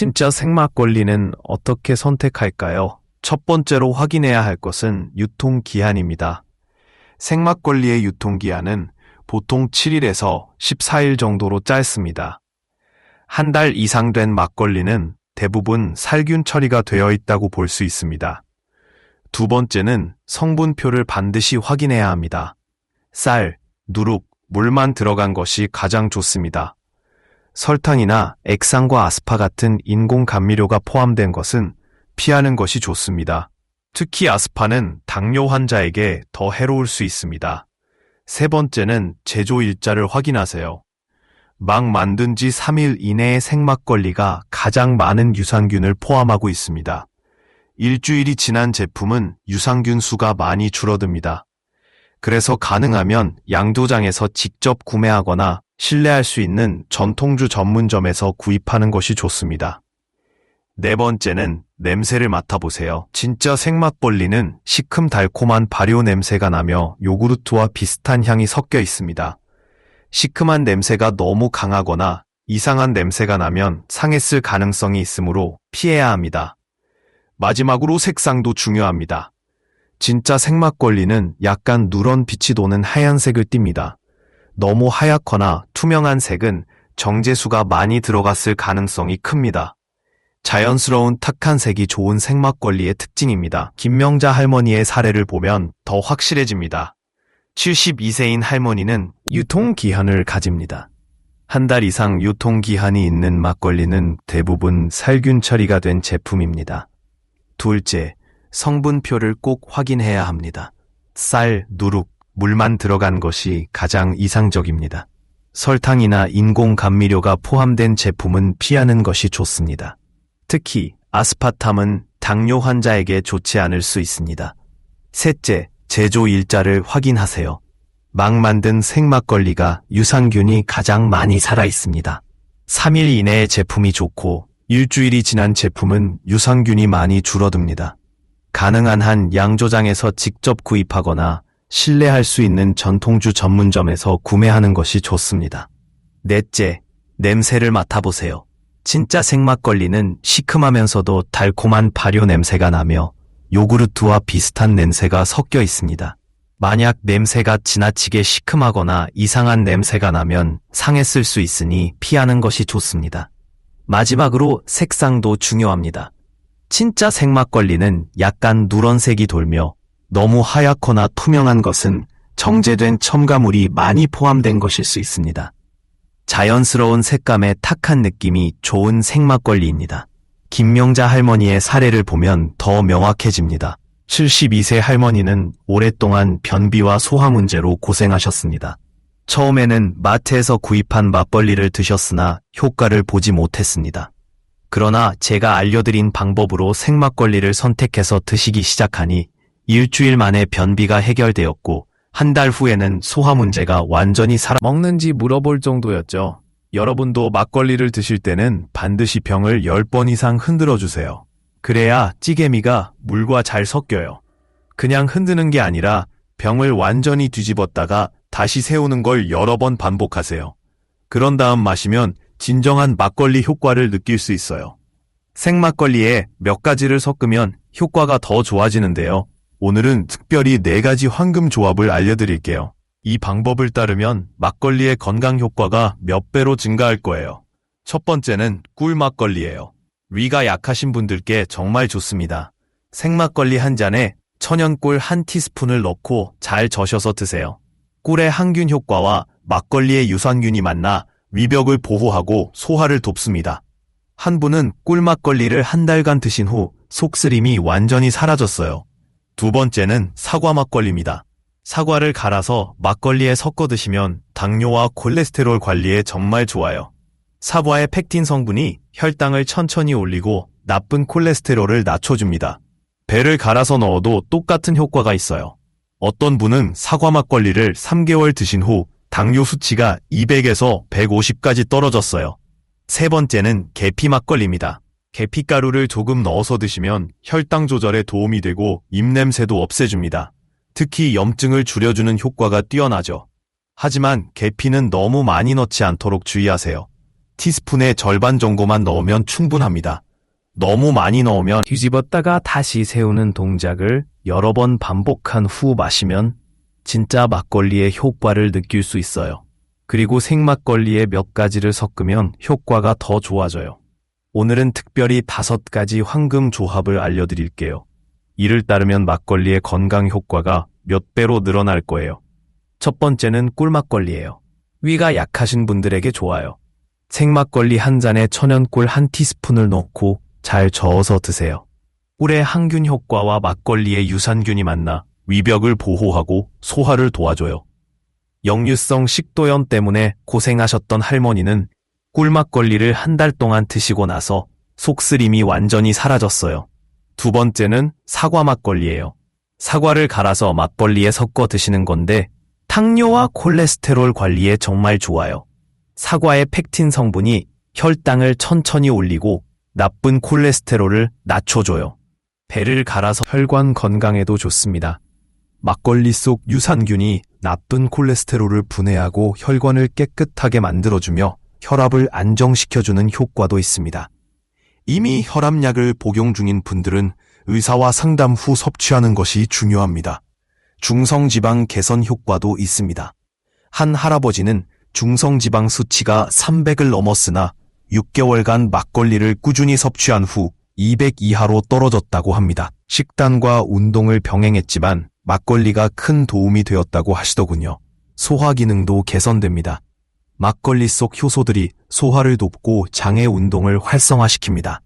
진짜 생막걸리는 어떻게 선택할까요? 첫 번째로 확인해야 할 것은 유통기한입니다. 생막걸리의 유통기한은 보통 7일에서 14일 정도로 짧습니다. 한 달 이상 된 막걸리는 대부분 살균 처리가 되어 있다고 볼 수 있습니다. 두 번째는 성분표를 반드시 확인해야 합니다. 쌀, 누룩, 물만 들어간 것이 가장 좋습니다. 설탕이나 액상과 아스파 같은 인공 감미료가 포함된 것은 피하는 것이 좋습니다. 특히 아스파는 당뇨 환자에게 더 해로울 수 있습니다. 세 번째는 제조 일자를 확인하세요. 막 만든 지 3일 이내의 생막걸리가 가장 많은 유산균을 포함하고 있습니다. 일주일이 지난 제품은 유산균 수가 많이 줄어듭니다. 그래서 가능하면 양조장에서 직접 구매하거나 신뢰할 수 있는 전통주 전문점에서 구입하는 것이 좋습니다. 네 번째는 냄새를 맡아보세요. 진짜 생막걸리는 시큼달콤한 발효 냄새가 나며 요구르트와 비슷한 향이 섞여 있습니다. 시큼한 냄새가 너무 강하거나 이상한 냄새가 나면 상했을 가능성이 있으므로 피해야 합니다. 마지막으로 색상도 중요합니다. 진짜 생막걸리는 약간 누런 빛이 도는 하얀색을 띱니다. 너무 하얗거나 투명한 색은 정제수가 많이 들어갔을 가능성이 큽니다. 자연스러운 탁한 색이 좋은 생막걸리의 특징입니다. 김명자 할머니의 사례를 보면 더 확실해집니다. 72세인 할머니는 유통기한을 가집니다. 한 달 이상 유통기한이 있는 막걸리는 대부분 살균 처리가 된 제품입니다. 둘째, 성분표를 꼭 확인해야 합니다. 쌀, 누룩, 물만 들어간 것이 가장 이상적입니다. 설탕이나 인공 감미료가 포함된 제품은 피하는 것이 좋습니다. 특히 아스파탐은 당뇨 환자에게 좋지 않을 수 있습니다. 셋째, 제조 일자를 확인하세요. 막 만든 생막걸리가 유산균이 가장 많이 살아 있습니다. 3일 이내의 제품이 좋고 일주일이 지난 제품은 유산균이 많이 줄어듭니다. 가능한 한 양조장에서 직접 구입하거나 신뢰할 수 있는 전통주 전문점에서 구매하는 것이 좋습니다. 넷째, 냄새를 맡아보세요. 진짜 생막걸리는 시큼하면서도 달콤한 발효 냄새가 나며 요구르트와 비슷한 냄새가 섞여 있습니다. 만약 냄새가 지나치게 시큼하거나 이상한 냄새가 나면 상했을 수 있으니 피하는 것이 좋습니다. 마지막으로 색상도 중요합니다. 진짜 생막걸리는 약간 누런색이 돌며 너무 하얗거나 투명한 것은 정제된 첨가물이 많이 포함된 것일 수 있습니다. 자연스러운 색감의 탁한 느낌이 좋은 생막걸리입니다. 김명자 할머니의 사례를 보면 더 명확해집니다. 72세 할머니는 오랫동안 변비와 소화 문제로 고생하셨습니다. 처음에는 마트에서 구입한 막걸리를 드셨으나 효과를 보지 못했습니다. 그러나 제가 알려드린 방법으로 생막걸리를 선택해서 드시기 시작하니 일주일 만에 변비가 해결되었고 한 달 후에는 소화 문제가 완전히 먹는지 물어볼 정도였죠. 여러분도 막걸리를 드실 때는 반드시 병을 10번 이상 흔들어 주세요. 그래야 찌개미가 물과 잘 섞여요. 그냥 흔드는 게 아니라 병을 완전히 뒤집었다가 다시 세우는 걸 여러 번 반복하세요. 그런 다음 마시면 진정한 막걸리 효과를 느낄 수 있어요. 생막걸리에 몇 가지를 섞으면 효과가 더 좋아지는데요. 오늘은 특별히 4가지 황금 조합을 알려드릴게요. 이 방법을 따르면 막걸리의 건강 효과가 몇 배로 증가할 거예요. 첫 번째는 꿀막걸리예요. 위가 약하신 분들께 정말 좋습니다. 생막걸리 한 잔에 천연꿀 1티스푼을 넣고 잘 저셔서 드세요. 꿀의 항균 효과와 막걸리의 유산균이 만나 위벽을 보호하고 소화를 돕습니다. 한 분은 꿀막걸리를 한 달간 드신 후 속쓰림이 완전히 사라졌어요. 두 번째는 사과 막걸리입니다. 사과를 갈아서 막걸리에 섞어 드시면 당뇨와 콜레스테롤 관리에 정말 좋아요. 사과의 펙틴 성분이 혈당을 천천히 올리고 나쁜 콜레스테롤을 낮춰줍니다. 배를 갈아서 넣어도 똑같은 효과가 있어요. 어떤 분은 사과 막걸리를 3개월 드신 후 당뇨 수치가 200에서 150까지 떨어졌어요. 세 번째는 계피 막걸리입니다. 계피가루를 조금 넣어서 드시면 혈당 조절에 도움이 되고 입냄새도 없애줍니다. 특히 염증을 줄여주는 효과가 뛰어나죠. 하지만 계피는 너무 많이 넣지 않도록 주의하세요. 티스푼의 절반 정도만 넣으면 충분합니다. 너무 많이 넣으면 뒤집었다가 다시 세우는 동작을 여러 번 반복한 후 마시면 진짜 막걸리의 효과를 느낄 수 있어요. 그리고 생막걸리에 몇 가지를 섞으면 효과가 더 좋아져요. 오늘은 특별히 5가지 황금 조합을 알려드릴게요. 이를 따르면 막걸리의 건강 효과가 몇 배로 늘어날 거예요. 첫 번째는 꿀막걸리예요. 위가 약하신 분들에게 좋아요. 생막걸리 한 잔에 천연꿀 1티스푼을 넣고 잘 저어서 드세요. 꿀의 항균 효과와 막걸리의 유산균이 만나 위벽을 보호하고 소화를 도와줘요. 역류성 식도염 때문에 고생하셨던 할머니는 꿀막걸리를 한 달 동안 드시고 나서 속쓰림이 완전히 사라졌어요. 두 번째는 사과 막걸리예요. 사과를 갈아서 막걸리에 섞어 드시는 건데 당뇨와 콜레스테롤 관리에 정말 좋아요. 사과의 펙틴 성분이 혈당을 천천히 올리고 나쁜 콜레스테롤을 낮춰줘요. 배를 갈아서 혈관 건강에도 좋습니다. 막걸리 속 유산균이 나쁜 콜레스테롤을 분해하고 혈관을 깨끗하게 만들어주며 혈압을 안정시켜주는 효과도 있습니다. 이미 혈압약을 복용 중인 분들은 의사와 상담 후 섭취하는 것이 중요합니다. 중성지방 개선 효과도 있습니다. 한 할아버지는 중성지방 수치가 300을 넘었으나 6개월간 막걸리를 꾸준히 섭취한 후 200 이하로 떨어졌다고 합니다. 식단과 운동을 병행했지만 막걸리가 큰 도움이 되었다고 하시더군요. 소화 기능도 개선됩니다. 막걸리 속 효소들이 소화를 돕고 장의 운동을 활성화시킵니다.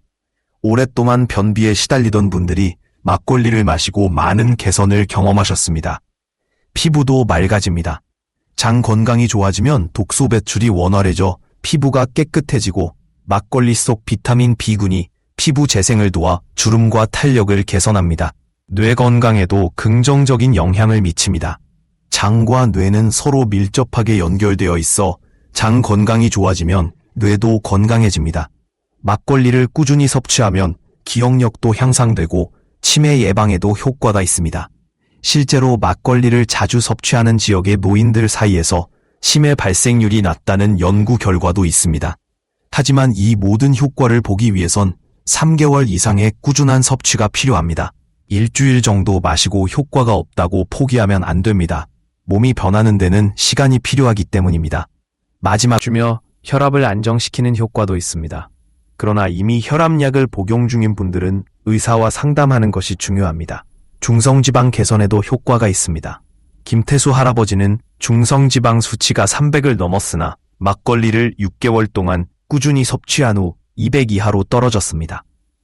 오랫동안 변비에 시달리던 분들이 막걸리를 마시고 많은 개선을 경험하셨습니다. 피부도 맑아집니다. 장 건강이 좋아지면 독소 배출이 원활해져 피부가 깨끗해지고 막걸리 속 비타민 B군이 피부 재생을 도와 주름과 탄력을 개선합니다. 뇌 건강에도 긍정적인 영향을 미칩니다. 장과 뇌는 서로 밀접하게 연결되어 있어 장 건강이 좋아지면 뇌도 건강해집니다. 막걸리를 꾸준히 섭취하면 기억력도 향상되고 치매 예방에도 효과가 있습니다. 실제로 막걸리를 자주 섭취하는 지역의 노인들 사이에서 치매 발생률이 낮다는 연구 결과도 있습니다. 하지만 이 모든 효과를 보기 위해선 3개월 이상의 꾸준한 섭취가 필요합니다. 일주일 정도 마시고 효과가 없다고 포기하면 안 됩니다. 몸이 변하는 데는 시간이 필요하기 때문입니다. 마지막 주며 혈압을 안정시키는 효과도 있습니다. 그러나 이미 혈압약을 복용 중인 분들은 의사와 상담하는 것이 중요합니다. 중성지방 개선에도 효과가 있습니다. 김태수 할아버지는 중성지방 수치가 300을 넘었으나 막걸리를 6개월 동안 꾸준히 섭취한 후 200 이하로 떨어졌습니다.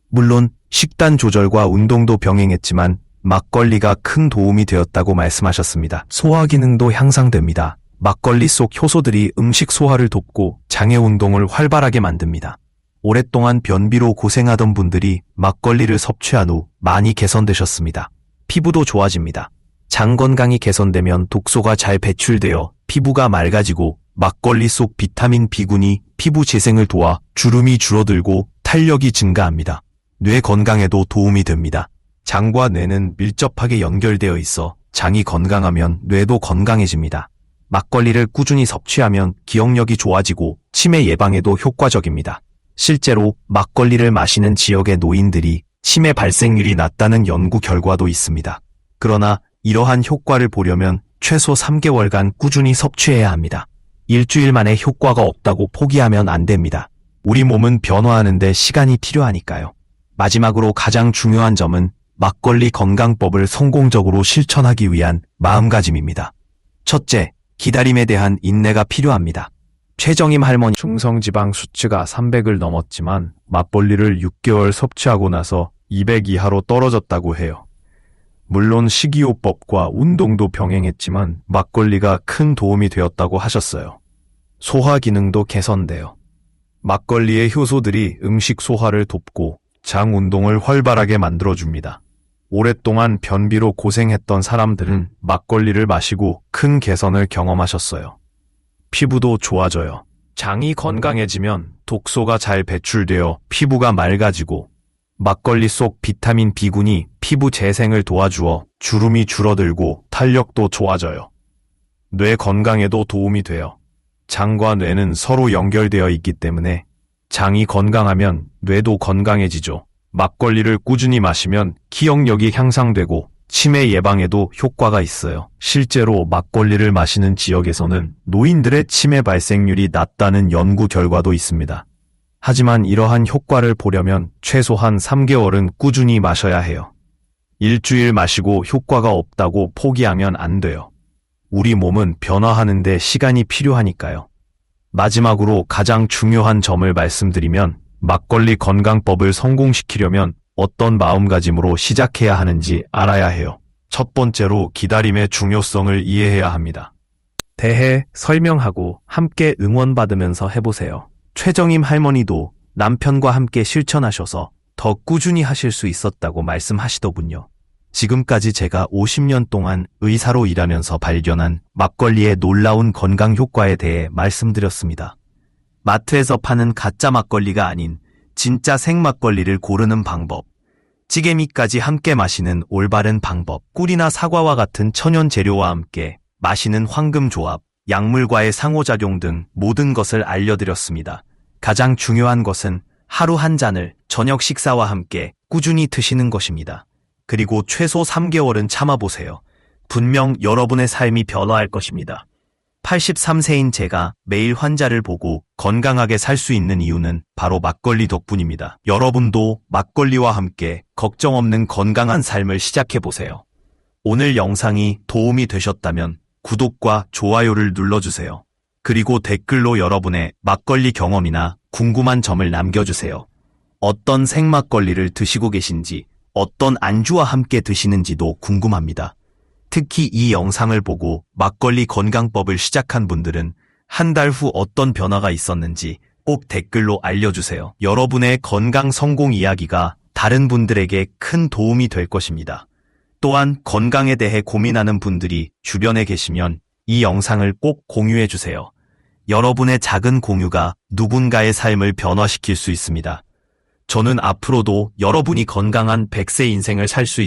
물론 식단 조절과 운동도 병행했지만 막걸리가 큰 도움이 되었다고 말씀하셨습니다. 소화 기능도 향상됩니다. 막걸리 속 효소들이 음식 소화를 돕고 장의 운동을 활발하게 만듭니다. 오랫동안 변비로 고생하던 분들이 막걸리를 섭취한 후 많이 개선되셨습니다. 피부도 좋아집니다. 장 건강이 개선되면 독소가 잘 배출되어 피부가 맑아지고 막걸리 속 비타민 B군이 피부 재생을 도와 주름이 줄어들고 탄력이 증가합니다. 뇌 건강에도 도움이 됩니다. 장과 뇌는 밀접하게 연결되어 있어 장이 건강하면 뇌도 건강해집니다. 막걸리를 꾸준히 섭취하면 기억력이 좋아지고 치매 예방에도 효과적입니다. 실제로 막걸리를 마시는 지역의 노인들이 치매 발생률이 낮다는 연구 결과도 있습니다. 그러나 이러한 효과를 보려면 최소 3개월간 꾸준히 섭취해야 합니다. 일주일 만에 효과가 없다고 포기하면 안 됩니다. 우리 몸은 변화하는 데 시간이 필요하니까요. 마지막으로 가장 중요한 점은 막걸리 건강법을 성공적으로 실천하기 위한 마음가짐입니다. 첫째, 기다림에 대한 인내가 필요합니다. 최정임 할머니 중성지방 수치가 300을 넘었지만 막걸리를 6개월 섭취하고 나서 200 이하로 떨어졌다고 해요. 물론 식이요법과 운동도 병행했지만 막걸리가 큰 도움이 되었다고 하셨어요. 소화 기능도 개선돼요. 막걸리의 효소들이 음식 소화를 돕고 장 운동을 활발하게 만들어줍니다. 오랫동안 변비로 고생했던 사람들은 막걸리를 마시고 큰 개선을 경험하셨어요. 피부도 좋아져요. 장이 건강해지면 독소가 잘 배출되어 피부가 맑아지고 막걸리 속 비타민 B군이 피부 재생을 도와주어 주름이 줄어들고 탄력도 좋아져요. 뇌 건강에도 도움이 돼요. 장과 뇌는 서로 연결되어 있기 때문에 장이 건강하면 뇌도 건강해지죠. 막걸리를 꾸준히 마시면 기억력이 향상되고 치매 예방에도 효과가 있어요. 실제로 막걸리를 마시는 지역에서는 노인들의 치매 발생률이 낮다는 연구 결과도 있습니다. 하지만 이러한 효과를 보려면 최소한 3개월은 꾸준히 마셔야 해요. 일주일 마시고 효과가 없다고 포기하면 안 돼요. 우리 몸은 변화하는데 시간이 필요하니까요. 마지막으로 가장 중요한 점을 말씀드리면 막걸리 건강법을 성공시키려면 어떤 마음가짐으로 시작해야 하는지 알아야 해요. 첫 번째로 기다림의 중요성을 이해해야 합니다. 대해 설명하고 함께 응원받으면서 해보세요. 최정임 할머니도 남편과 함께 실천하셔서 더 꾸준히 하실 수 있었다고 말씀하시더군요. 지금까지 제가 50년 동안 의사로 일하면서 발견한 막걸리의 놀라운 건강 효과에 대해 말씀드렸습니다. 마트에서 파는 가짜 막걸리가 아닌 진짜 생막걸리를 고르는 방법, 찌개미까지 함께 마시는 올바른 방법, 꿀이나 사과와 같은 천연 재료와 함께 마시는 황금 조합, 약물과의 상호작용 등 모든 것을 알려드렸습니다. 가장 중요한 것은 하루 한 잔을 저녁 식사와 함께 꾸준히 드시는 것입니다. 그리고 최소 3개월은 참아보세요. 분명 여러분의 삶이 변화할 것입니다. 83세인 제가 매일 환자를 보고 건강하게 살 수 있는 이유는 바로 막걸리 덕분입니다. 여러분도 막걸리와 함께 걱정 없는 건강한 삶을 시작해보세요. 오늘 영상이 도움이 되셨다면 구독과 좋아요를 눌러주세요. 그리고 댓글로 여러분의 막걸리 경험이나 궁금한 점을 남겨주세요. 어떤 생막걸리를 드시고 계신지, 어떤 안주와 함께 드시는지도 궁금합니다. 특히 이 영상을 보고 막걸리 건강법을 시작한 분들은 한 달 후 어떤 변화가 있었는지 꼭 댓글로 알려주세요. 여러분의 건강 성공 이야기가 다른 분들에게 큰 도움이 될 것입니다. 또한 건강에 대해 고민하는 분들이 주변에 계시면 이 영상을 꼭 공유해주세요. 여러분의 작은 공유가 누군가의 삶을 변화시킬 수 있습니다. 저는 앞으로도 여러분이 건강한 100세 인생을 살 수